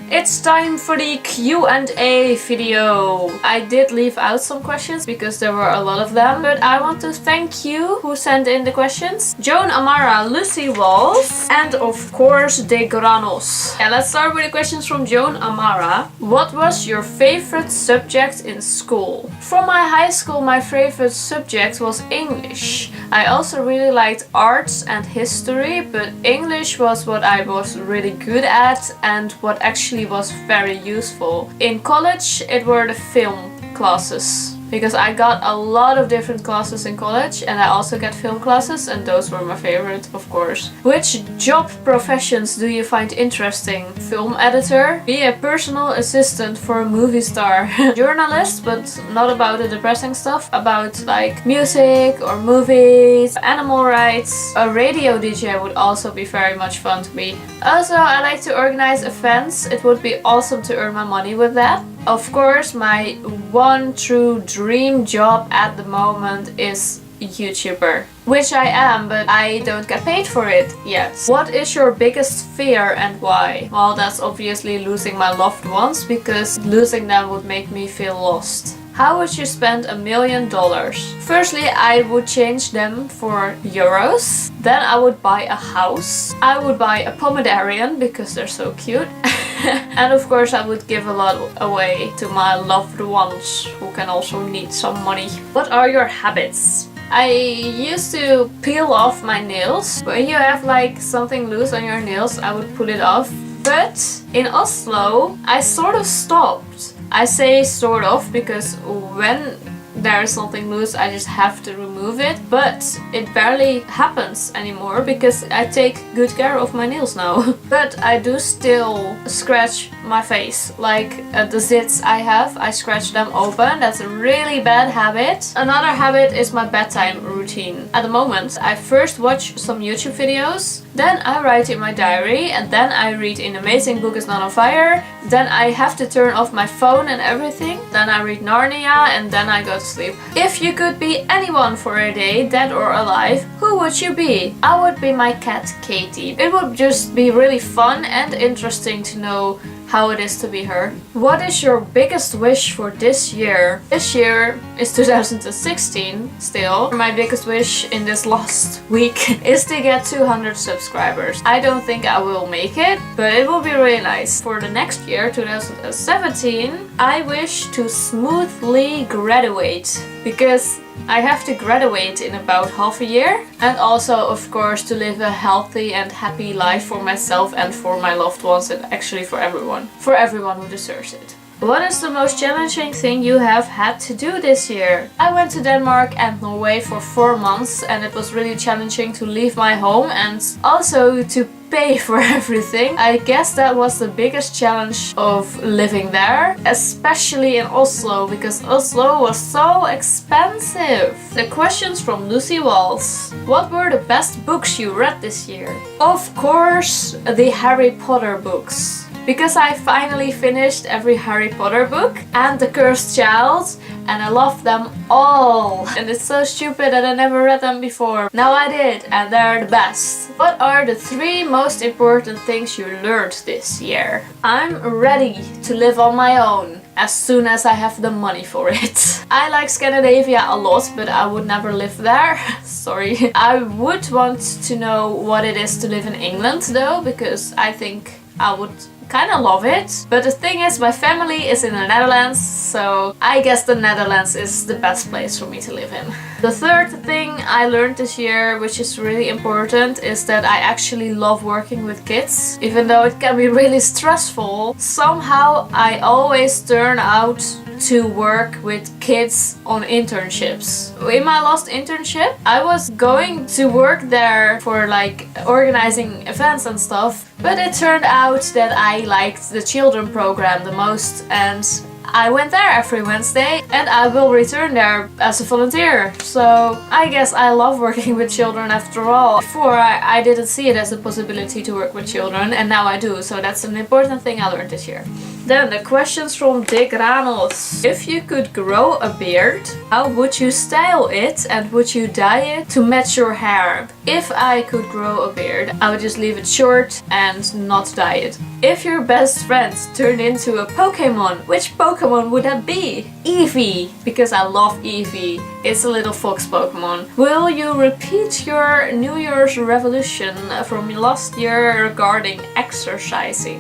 It's time for the Q&A video. I did leave out some questions because there were a lot of them, but I want to thank you who sent in the questions. Joan Amara, Lucy Walls, and of course De Granos. Yeah, let's start with the questions from Joan Amara. What was your favorite subject in school? From my high school, my favorite subject was English. I also really liked arts and history, but English was what I was really good at and what actually was very useful. In college, it were the film classes. Because I got a lot of different classes in college and I also get film classes and those were my favorite, of course. Which job professions do you find interesting? Film editor, be a personal assistant for a movie star, journalist, but not about the depressing stuff, about like music or movies, animal rights. A radio DJ would also be very much fun to me. Also, I like to organize events. It would be awesome to earn my money with that. Of course, my one true dream job at the moment is YouTuber. Which I am, but I don't get paid for it yet. What is your biggest fear and why? Well, that's obviously losing my loved ones, because losing them would make me feel lost. How would you spend $1 million? Firstly, I would change them for euros. Then I would buy a house. I would buy a Pomodorian because they're so cute. And of course I would give a lot away to my loved ones who can also need some money. What are your habits? I used to peel off my nails. When you have like something loose on your nails, I would pull it off. But in Oslo, I sort of stopped. I say sort of because when there is something loose, I just have to remove it, but it barely happens anymore because I take good care of my nails now. But I do still scratch my face, like the zits I have, I scratch them open. That's a really bad habit. Another habit is my bedtime routine. At the moment, I first watch some YouTube videos, then I write in my diary, and then I read An Amazing Book Is Not on Fire, then I have to turn off my phone and everything, then I read Narnia, and then I go to sleep. If you could be anyone for a day, dead or alive, who would you be? I would be my cat Katie. It would just be really fun and interesting to know how it is to be her. What is your biggest wish for this year? This year is 2016 still. My biggest wish in this last week is to get 200 subscribers. I don't think I will make it, but it will be really nice. For the next year, 2017, I wish to smoothly graduate because I have to graduate in about half a year, and also of course to live a healthy and happy life for myself and for my loved ones, and actually for everyone who deserves it. What is the most challenging thing you have had to do this year? I went to Denmark and Norway for 4 months and it was really challenging to leave my home and also to pay for everything. I guess that was the biggest challenge of living there, especially in Oslo, because Oslo was so expensive. The questions from Lucy Walls. What were the best books you read this year? Of course, the Harry Potter books. Because I finally finished every Harry Potter book and The Cursed Child, and I love them all. And it's so stupid that I never read them before. Now I did, and they're the best. What are the 3 most important things you learned this year? I'm ready to live on my own as soon as I have the money for it. I like Scandinavia a lot, but I would never live there. Sorry. I would want to know what it is to live in England though, because I think I would kind of love it. But the thing is, my family is in the Netherlands, so I guess the Netherlands is the best place for me to live in. The third thing I learned this year, which is really important, is that I actually love working with kids. Even though it can be really stressful, somehow I always turn out to work with kids on internships. In my last internship, I was going to work there for like organizing events and stuff, but it turned out that I liked the children program the most, and I went there every Wednesday and I will return there as a volunteer. So I guess I love working with children after all. Before I didn't see it as a possibility to work with children, and now I do, so that's an important thing I learned this year. Then the questions from Dick Ranos. If you could grow a beard, how would you style it and would you dye it to match your hair? If I could grow a beard, I would just leave it short and not dye it. If your best friend turned into a Pokemon, which Pokemon would that be? Eevee, because I love Eevee. It's a little fox Pokemon. Will you repeat your New Year's resolution from last year regarding exercising?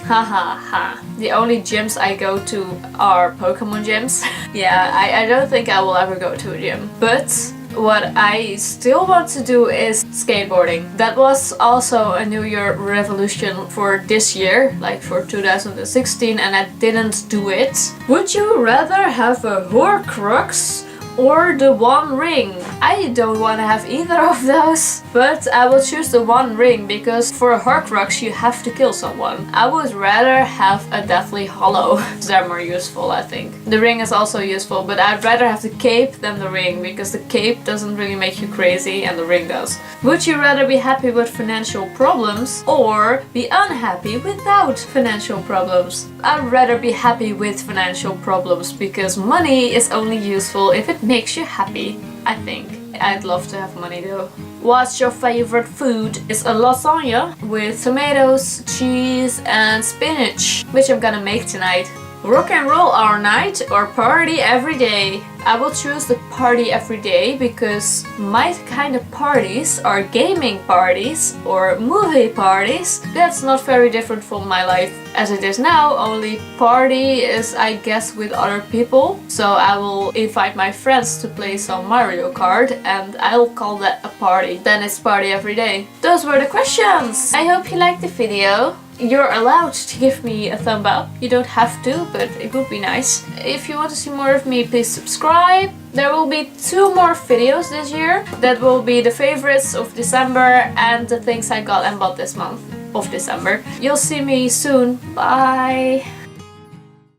Haha ha. The only gyms I go to are Pokemon gyms. Yeah, I don't think I will ever go to a gym. But what I still want to do is skateboarding. That was also a New Year resolution for this year, like for 2016, and I didn't do it. Would you rather have a Horcrux or the One Ring? I don't want to have either of those, but I will choose the One Ring because for a Horcrux you have to kill someone. I would rather have a Deathly Hollow. They're more useful, I think. The ring is also useful, but I'd rather have the cape than the ring because the cape doesn't really make you crazy and the ring does. Would you rather be happy with financial problems or be unhappy without financial problems? I'd rather be happy with financial problems because money is only useful if it makes you happy, I think. I'd love to have money though. What's your favorite food? It's a lasagna with tomatoes, cheese and spinach, which I'm gonna make tonight. Rock and roll all night or party every day? I will choose the party every day because my kind of parties are gaming parties or movie parties. That's not very different from my life as it is now, only party is I guess with other people. So I will invite my friends to play some Mario Kart and I'll call that a party. Then it's party every day. Those were the questions! I hope you liked the video. You're allowed to give me a thumb up. You don't have to, but it would be nice. If you want to see more of me, please subscribe. There will be 2 more videos this year. That will be the favorites of December and the things I got and bought this month of December. You'll see me soon. Bye!